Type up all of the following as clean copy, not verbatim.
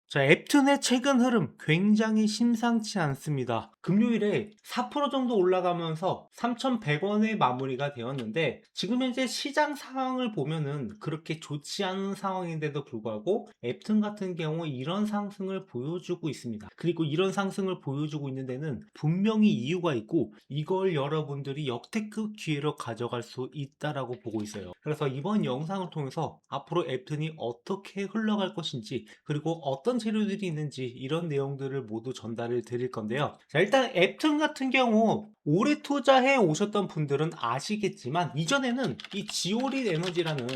자, 앱툰의 최근 흐름 굉장히 심상치 않습니다. 금요일에 4% 정도 올라가면서 3,100원에 마무리가 되었는데 지금 현재 시장 상황을 보면은 그렇게 좋지 않은 상황인데도 불구하고 앱툰 같은 경우 이런 상승을 보여주고 있습니다. 그리고 이런 상승을 보여주고 있는 데는 분명히 이유가 있고 이걸 여러분들이 역대급 기회로 가져갈 수 있다라고 보고 있어요. 그래서 이번 영상을 통해서 앞으로 앱툰이 어떻게 흘러갈 것인지 그리고 어떤 재료들이 있는지 이런 내용들을 모두 전달을 드릴 건데요. 자, 일단 앱툰 같은 경우 오래 투자해 오셨던 분들은 아시겠지만 이전에는 이 지오릿 에너지라는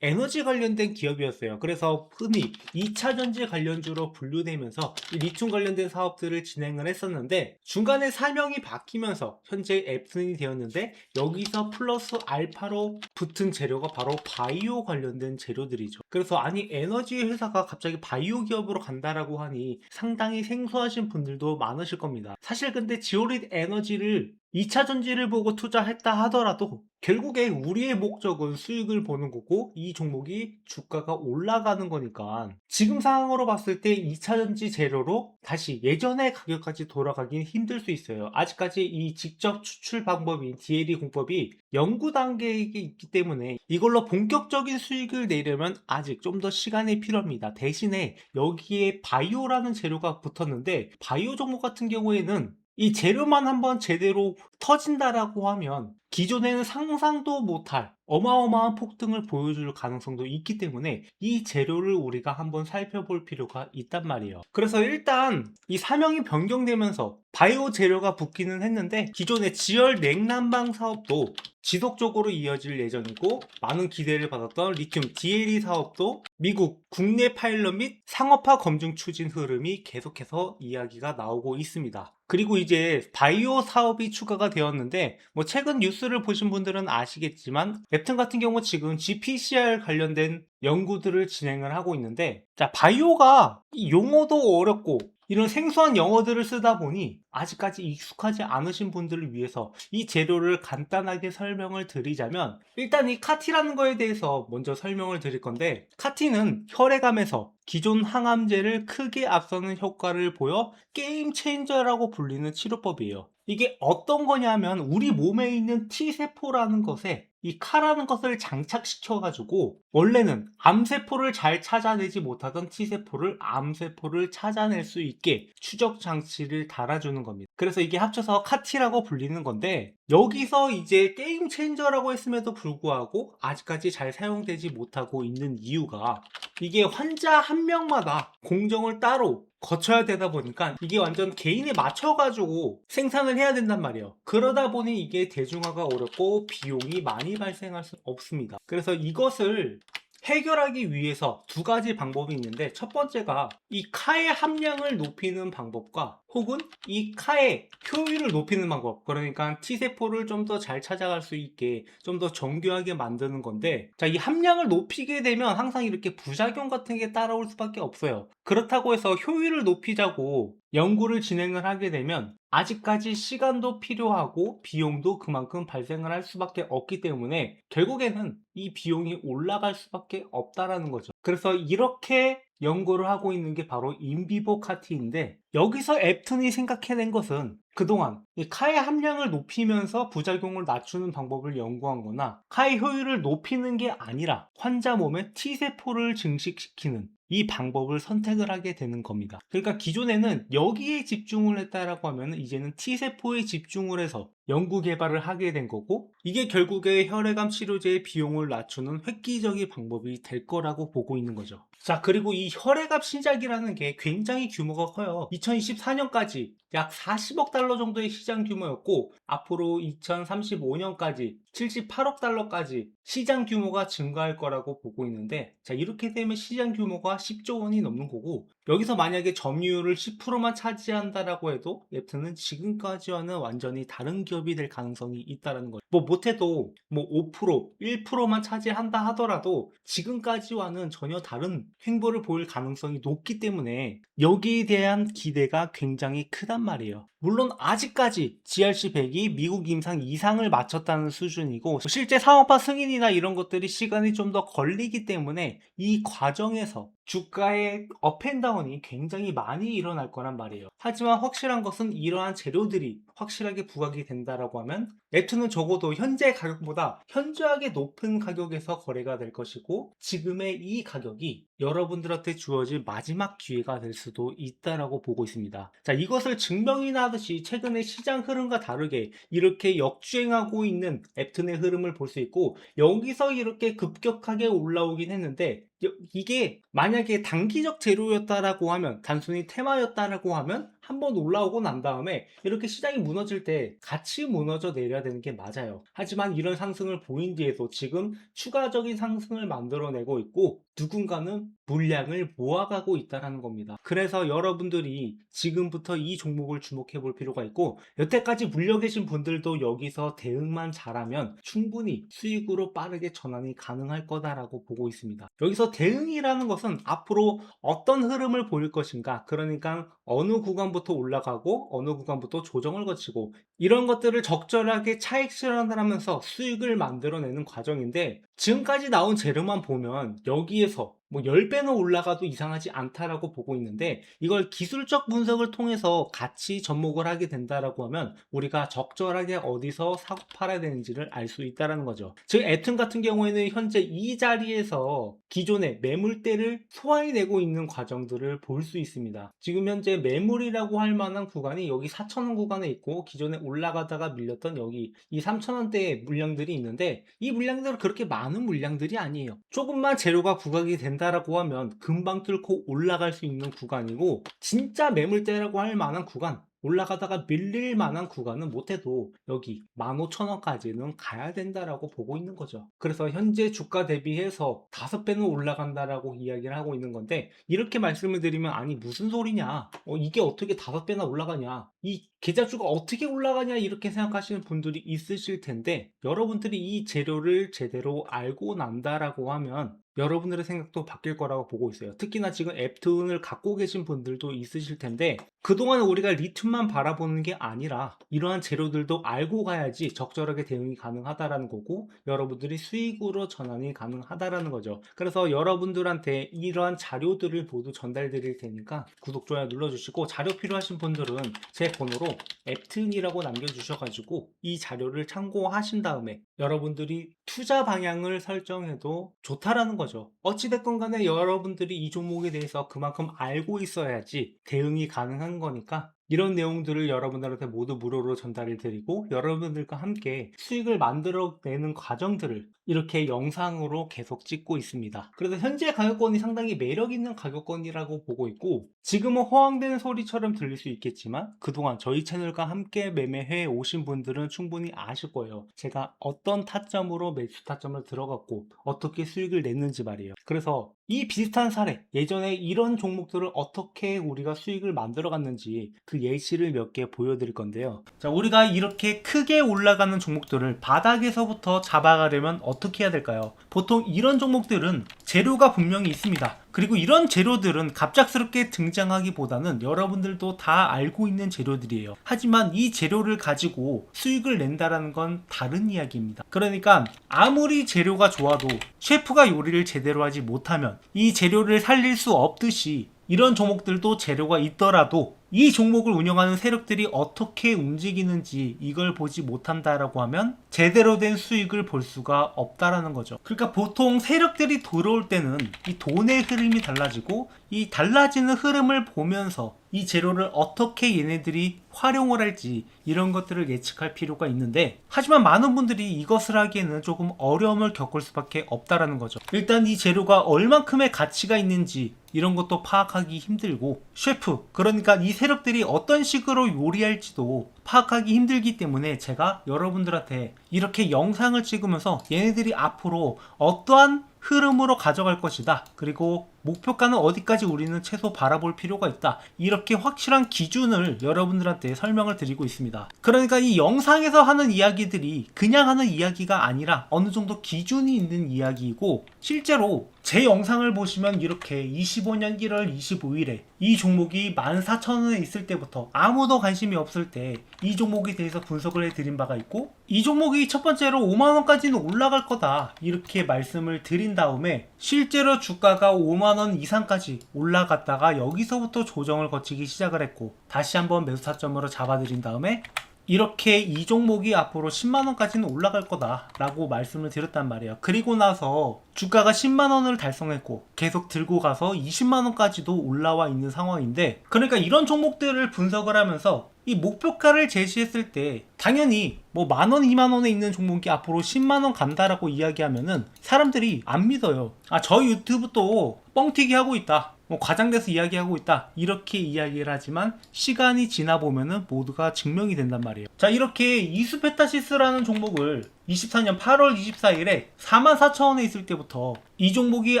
에너지 관련된 기업이었어요. 그래서 흔히 2차 전지 관련주로 분류되면서 이 리튬 관련된 사업들을 진행을 했었는데 중간에 사명이 바뀌면서 현재 앱툰이 되었는데 여기서 플러스 알파로 붙은 재료가 바로 바이오 관련된 재료들이죠. 그래서 아니 에너지 회사가 갑자기 바이오 기업으로 간다라고 하니 상당히 생소하신 분들도 많으실 겁니다. 사실 근데 지오릿 에너지를 2차 전지를 보고 투자했다 하더라도 결국에 우리의 목적은 수익을 보는 거고 이 종목이 주가가 올라가는 거니까 지금 상황으로 봤을 때 2차 전지 재료로 다시 예전의 가격까지 돌아가긴 힘들 수 있어요. 아직까지 이 직접 추출 방법인 DLE 공법이 연구 단계에 있기 때문에 이걸로 본격적인 수익을 내려면 아직 좀 더 시간이 필요합니다. 대신에 여기에 바이오라는 재료가 붙었는데 바이오 종목 같은 경우에는 이 재료만 한번 제대로 터진다라고 하면 기존에는 상상도 못할 어마어마한 폭등을 보여줄 가능성도 있기 때문에 이 재료를 우리가 한번 살펴볼 필요가 있단 말이에요. 그래서 일단 이 사명이 변경되면서 바이오 재료가 붙기는 했는데 기존의 지열 냉난방 사업도 지속적으로 이어질 예정이고 많은 기대를 받았던 리튬 DLE 사업도 미국 국내 파일럿 및 상업화 검증 추진 흐름이 계속해서 이야기가 나오고 있습니다. 그리고 이제 바이오 사업이 추가가 되었는데 뭐 최근 뉴스를 보신 분들은 아시겠지만 앱튼 같은 경우 지금 GPCR 관련된 연구들을 진행을 하고 있는데 자 바이오가 이 용어도 어렵고 이런 생소한 영어들을 쓰다 보니 아직까지 익숙하지 않으신 분들을 위해서 이 재료를 간단하게 설명을 드리자면 일단 이 카티라는 거에 대해서 먼저 설명을 드릴 건데 카티는 혈액암에서 기존 항암제를 크게 앞서는 효과를 보여 게임 체인저라고 불리는 치료법이에요. 이게 어떤 거냐면 우리 몸에 있는 T세포라는 것에 이 카라는 것을 장착시켜가지고 원래는 암세포를 잘 찾아내지 못하던 T세포를 암세포를 찾아낼 수 있게 추적 장치를 달아주는 겁니다. 그래서 이게 합쳐서 카티라고 불리는 건데 여기서 이제 게임 체인저라고 했음에도 불구하고 아직까지 잘 사용되지 못하고 있는 이유가 이게 환자 한 명마다 공정을 따로 거쳐야 되다 보니까 이게 완전 개인에 맞춰가지고 생산을 해야 된단 말이에요. 그러다 보니 이게 대중화가 어렵고 비용이 많이 발생할 수 없습니다. 그래서 이것을 해결하기 위해서 두 가지 방법이 있는데 첫 번째가 이 카의 함량을 높이는 방법과 혹은 이 카의 효율을 높이는 방법 그러니까 T세포를 좀 더 잘 찾아갈 수 있게 좀 더 정교하게 만드는 건데 자, 이 함량을 높이게 되면 항상 이렇게 부작용 같은 게 따라올 수밖에 없어요. 그렇다고 해서 효율을 높이자고 연구를 진행을 하게 되면 아직까지 시간도 필요하고 비용도 그만큼 발생을 할 수밖에 없기 때문에 결국에는 이 비용이 올라갈 수밖에 없다라는 거죠. 그래서 이렇게 연구를 하고 있는 게 바로 인비보 카티인데 여기서 앱튼이 생각해낸 것은 그동안 이 카의 함량을 높이면서 부작용을 낮추는 방법을 연구한 거나 카의 효율을 높이는 게 아니라 환자 몸에 T세포를 증식시키는 이 방법을 선택을 하게 되는 겁니다. 그러니까 기존에는 여기에 집중을 했다라고 하면 이제는 T세포에 집중을 해서 연구 개발을 하게 된 거고 이게 결국에 혈액암 치료제의 비용을 낮추는 획기적인 방법이 될 거라고 보고 있는 거죠. 자, 그리고 이 혈액암 신작이라는 게 굉장히 규모가 커요. 2024년까지 약 40억 달러 정도의 시장 규모였고 앞으로 2035년까지 78억 달러까지 시장 규모가 증가할 거라고 보고 있는데 자, 이렇게 되면 시장 규모가 10조 원이 넘는 거고 여기서 만약에 점유율을 10%만 차지한다라고 해도 앱트는 지금까지와는 완전히 다른 기업이 될 가능성이 있다는 거예요. 뭐 못해도 뭐 5%, 1%만 차지한다 하더라도 지금까지와는 전혀 다른 행보를 보일 가능성이 높기 때문에 여기에 대한 기대가 굉장히 크단 말이에요. 물론 아직까지 GRC100이 미국 임상 이상을 마쳤다는 수준이고 실제 상업화 승인이나 이런 것들이 시간이 좀 더 걸리기 때문에 이 과정에서 주가의 업앤다운이 굉장히 많이 일어날 거란 말이에요. 하지만 확실한 것은 이러한 재료들이 확실하게 부각이 된다라고 하면 앱2는 적어도 현재 가격보다 현저하게 높은 가격에서 거래가 될 것이고, 지금의 이 가격이 여러분들한테 주어질 마지막 기회가 될 수도 있다라고 보고 있습니다. 자, 이것을 증명이나 하듯이 최근의 시장 흐름과 다르게 이렇게 역주행하고 있는 앱2의 흐름을 볼 수 있고, 여기서 이렇게 급격하게 올라오긴 했는데, 이게 만약에 단기적 재료였다라고 하면, 단순히 테마였다라고 하면 한번 올라오고 난 다음에 이렇게 시장이 무너질 때 같이 무너져 내려야 되는 게 맞아요. 하지만 이런 상승을 보인 뒤에도 지금 추가적인 상승을 만들어내고 있고, 누군가는 물량을 모아가고 있다는 겁니다. 그래서 여러분들이 지금부터 이 종목을 주목해 볼 필요가 있고, 여태까지 물려 계신 분들도 여기서 대응만 잘하면 충분히 수익으로 빠르게 전환이 가능할 거다라고 보고 있습니다. 여기서 대응이라는 것은 앞으로 어떤 흐름을 보일 것인가, 그러니까 어느 구간부터 올라가고 어느 구간부터 조정을 거치고, 이런 것들을 적절하게 차익 실현을 하면서 수익을 만들어내는 과정인데, 지금까지 나온 재료만 보면 여기에서 뭐 10배는 올라가도 이상하지 않다라고 보고 있는데, 이걸 기술적 분석을 통해서 같이 접목을 하게 된다라고 하면 우리가 적절하게 어디서 사고 팔아야 되는지를 알 수 있다라는 거죠. 즉 앱툰 같은 경우에는 현재 이 자리에서 기존의 매물대를 소화해내고 있는 과정들을 볼 수 있습니다. 지금 현재 매물이라고 할 만한 구간이 여기 4,000원 구간에 있고, 기존에 올라가다가 밀렸던 여기 이 3,000원대의 물량들이 있는데, 이 물량들은 그렇게 많은 물량들이 아니에요. 조금만 재료가 부각이 된다라고 하면 금방 뚫고 올라갈 수 있는 구간이고, 진짜 매물대라고 할 만한 구간, 올라가다가 밀릴 만한 구간은 못해도 여기 15,000원까지는 가야 된다라고 보고 있는 거죠. 그래서 현재 주가 대비해서 5배는 올라간다라고 이야기를 하고 있는 건데, 이렇게 말씀을 드리면 아니 무슨 소리냐, 이게 어떻게 5배나 올라가냐, 이 계좌주가 어떻게 올라가냐, 이렇게 생각하시는 분들이 있으실 텐데, 여러분들이 이 재료를 제대로 알고 난다라고 하면 여러분들의 생각도 바뀔 거라고 보고 있어요. 특히나 지금 앱툰을 갖고 계신 분들도 있으실 텐데, 그동안 우리가 리튬만 바라보는 게 아니라 이러한 재료들도 알고 가야지 적절하게 대응이 가능하다라는 거고, 여러분들이 수익으로 전환이 가능하다라는 거죠. 그래서 여러분들한테 이러한 자료들을 모두 전달 드릴 테니까 구독, 좋아요 눌러주시고, 자료 필요하신 분들은 제 번호로 앱툰이라고 남겨주셔가지고 이 자료를 참고하신 다음에 여러분들이 투자 방향을 설정해도 좋다라는 거죠. 어찌됐건 간에 여러분들이 이 종목에 대해서 그만큼 알고 있어야지 대응이 가능한 거니까, 이런 내용들을 여러분들한테 모두 무료로 전달을 드리고 여러분들과 함께 수익을 만들어내는 과정들을 이렇게 영상으로 계속 찍고 있습니다. 그래서 현재 가격권이 상당히 매력 있는 가격권이라고 보고 있고, 지금은 허황된 소리처럼 들릴 수 있겠지만 그동안 저희 채널과 함께 매매해 오신 분들은 충분히 아실 거예요. 제가 어떤 타점으로 매수 타점을 들어갔고 어떻게 수익을 냈는지 말이에요. 그래서 이 비슷한 사례, 예전에 이런 종목들을 어떻게 우리가 수익을 만들어 갔는지 그 예시를 몇 개 보여드릴 건데요. 자, 우리가 이렇게 크게 올라가는 종목들을 바닥에서부터 잡아가려면 어떻게 해야 될까요? 보통 이런 종목들은 재료가 분명히 있습니다. 그리고 이런 재료들은 갑작스럽게 등장하기보다는 여러분들도 다 알고 있는 재료들이에요. 하지만 이 재료를 가지고 수익을 낸다라는 건 다른 이야기입니다. 그러니까 아무리 재료가 좋아도 셰프가 요리를 제대로 하지 못하면 이 재료를 살릴 수 없듯이, 이런 종목들도 재료가 있더라도 이 종목을 운영하는 세력들이 어떻게 움직이는지 이걸 보지 못한다라고 하면 제대로 된 수익을 볼 수가 없다라는 거죠. 그러니까 보통 세력들이 들어올 때는 이 돈의 흐름이 달라지고, 이 달라지는 흐름을 보면서 이 재료를 어떻게 얘네들이 활용을 할지 이런 것들을 예측할 필요가 있는데, 하지만 많은 분들이 이것을 하기에는 조금 어려움을 겪을 수밖에 없다라는 거죠. 일단 이 재료가 얼만큼의 가치가 있는지 이런 것도 파악하기 힘들고, 셰프, 그러니까 이 세력들이 어떤 식으로 요리할지도 파악하기 힘들기 때문에 제가 여러분들한테 이렇게 영상을 찍으면서 얘네들이 앞으로 어떠한 흐름으로 가져갈 것이다, 그리고 목표가는 어디까지 우리는 최소 바라볼 필요가 있다, 이렇게 확실한 기준을 여러분들한테 설명을 드리고 있습니다. 그러니까 이 영상에서 하는 이야기들이 그냥 하는 이야기가 아니라 어느 정도 기준이 있는 이야기이고, 실제로 제 영상을 보시면 이렇게 25년 1월 25일에 이 종목이 14,000원에 있을 때부터 아무도 관심이 없을 때 이 종목에 대해서 분석을 해드린 바가 있고, 이 종목이 첫 번째로 5만원까지는 올라갈 거다 이렇게 말씀을 드린 다음에 실제로 주가가 15만원 이상까지 올라갔다가 여기서부터 조정을 거치기 시작을 했고, 다시 한번 매수 타점으로 잡아들인 다음에 이렇게 이 종목이 앞으로 10만원까지는 올라갈 거다 라고 말씀을 드렸단 말이에요. 그리고 나서 주가가 10만원을 달성했고 계속 들고 가서 20만원까지도 올라와 있는 상황인데, 그러니까 이런 종목들을 분석을 하면서 이 목표가를 제시했을 때 당연히 뭐 만원, 2만원에 있는 종목이 앞으로 10만원 간다라고 이야기하면은 사람들이 안 믿어요. 아, 저 유튜브 또 뻥튀기 하고 있다, 뭐 과장돼서 이야기하고 있다, 이렇게 이야기를 하지만 시간이 지나 보면은 모두가 증명이 된단 말이에요. 자, 이렇게 이수페타시스라는 종목을 24년 8월 24일에 44,000원에 있을 때부터 이 종목이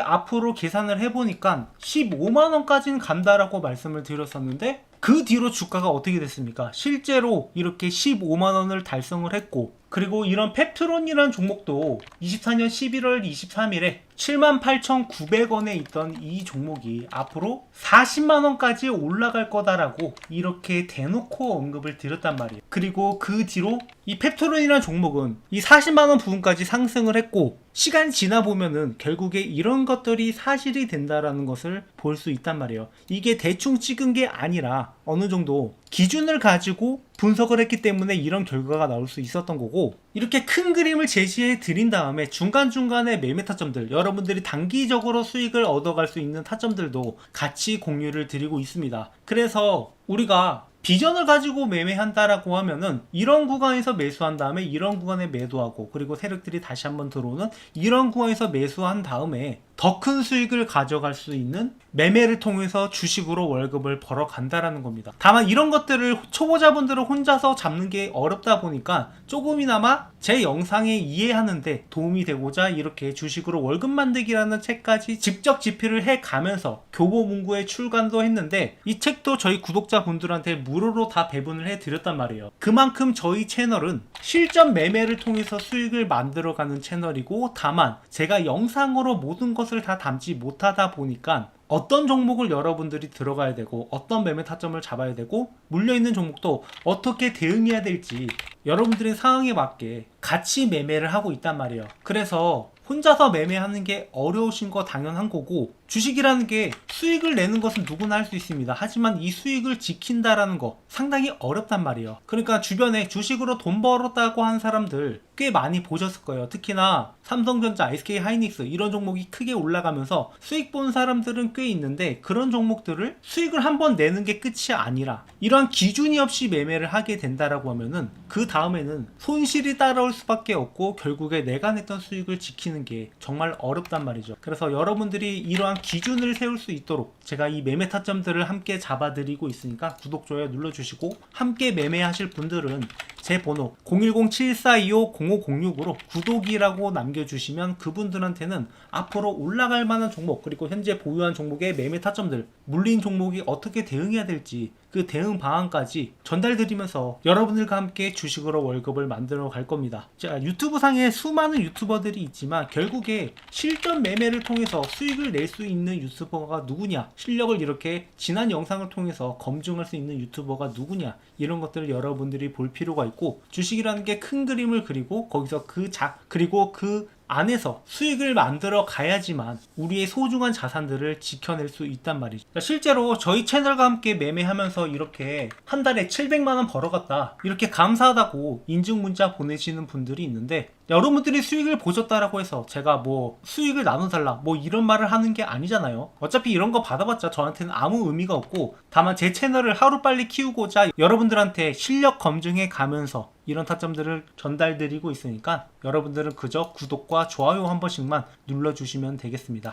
앞으로 계산을 해보니까 15만원까지는 간다라고 말씀을 드렸었는데, 그 뒤로 주가가 어떻게 됐습니까? 실제로 이렇게 15만원을 달성을 했고, 그리고 이런 펩트론이라는 종목도 24년 11월 23일에 78,900원에 있던 이 종목이 앞으로 40만원까지 올라갈 거다라고 이렇게 대놓고 언급을 드렸단 말이에요. 그리고 그 뒤로 이 펩트론이라는 종목은 이 40만원 부분까지 상승을 했고, 시간이 지나 보면은 결국에 이런 것들이 사실이 된다라는 것을 볼 수 있단 말이에요. 이게 대충 찍은 게 아니라 어느 정도 기준을 가지고 분석을 했기 때문에 이런 결과가 나올 수 있었던 거고, 이렇게 큰 그림을 제시해 드린 다음에 중간중간에 매매 타점들, 여러분들이 단기적으로 수익을 얻어갈 수 있는 타점들도 같이 공유를 드리고 있습니다. 그래서 우리가 비전을 가지고 매매한다라고 하면은 이런 구간에서 매수한 다음에 이런 구간에 매도하고, 그리고 세력들이 다시 한번 들어오는 이런 구간에서 매수한 다음에 더 큰 수익을 가져갈 수 있는 매매를 통해서 주식으로 월급을 벌어 간다라는 겁니다. 다만 이런 것들을 초보자분들은 혼자서 잡는 게 어렵다 보니까 조금이나마 제 영상에 이해하는데 도움이 되고자 이렇게 주식으로 월급 만들기라는 책까지 직접 집필을 해 가면서 교보문고에 출간도 했는데, 이 책도 저희 구독자분들한테 무료로 다 배분을 해 드렸단 말이에요. 그만큼 저희 채널은 실전 매매를 통해서 수익을 만들어가는 채널이고, 다만 제가 영상으로 모든 것을 다 담지 못하다 보니까 어떤 종목을 여러분들이 들어가야 되고 어떤 매매 타점을 잡아야 되고 물려있는 종목도 어떻게 대응해야 될지 여러분들의 상황에 맞게 같이 매매를 하고 있단 말이에요. 그래서 혼자서 매매하는 게 어려우신 거 당연한 거고, 주식이라는 게 수익을 내는 것은 누구나 할 수 있습니다. 하지만 이 수익을 지킨다라는 거 상당히 어렵단 말이에요. 그러니까 주변에 주식으로 돈 벌었다고 한 사람들 꽤 많이 보셨을 거예요. 특히나 삼성전자, SK 하이닉스 이런 종목이 크게 올라가면서 수익 본 사람들은 꽤 있는데, 그런 종목들을 수익을 한번 내는 게 끝이 아니라 이러한 기준이 없이 매매를 하게 된다라고 하면은 그 다음에는 손실이 따라올 수밖에 없고 결국에 내가 냈던 수익을 지키는 게 정말 어렵단 말이죠. 그래서 여러분들이 이러한 기준을 세울 수 있도록 제가 이 매매 타점들을 함께 잡아드리고 있으니까 구독, 좋아요 눌러주시고, 함께 매매하실 분들은 제 번호 010-7425-0506으로 구독이라고 남겨주시면 그분들한테는 앞으로 올라갈 만한 종목, 그리고 현재 보유한 종목의 매매 타점들, 물린 종목이 어떻게 대응해야 될지 그 대응 방안까지 전달드리면서 여러분들과 함께 주식으로 월급을 만들어 갈 겁니다. 자, 유튜브 상에 수많은 유튜버들이 있지만 결국에 실전 매매를 통해서 수익을 낼 수 있는 유튜버가 누구냐, 실력을 이렇게 지난 영상을 통해서 검증할 수 있는 유튜버가 누구냐, 이런 것들을 여러분들이 볼 필요가 있고, 주식이라는 게 큰 그림을 그리고 거기서 그리고 그 안에서 수익을 만들어 가야지만 우리의 소중한 자산들을 지켜낼 수 있단 말이죠. 실제로 저희 채널과 함께 매매하면서 이렇게 한 달에 700만원 벌어갔다, 이렇게 감사하다고 인증 문자 보내시는 분들이 있는데, 여러분들이 수익을 보셨다라고 해서 제가 뭐 수익을 나눠달라 뭐 이런 말을 하는 게 아니잖아요. 어차피 이런 거 받아봤자 저한테는 아무 의미가 없고, 다만 제 채널을 하루빨리 키우고자 여러분들한테 실력 검증해 가면서 이런 타점들을 전달드리고 있으니까 여러분들은 그저 구독과 좋아요 한 번씩만 눌러주시면 되겠습니다.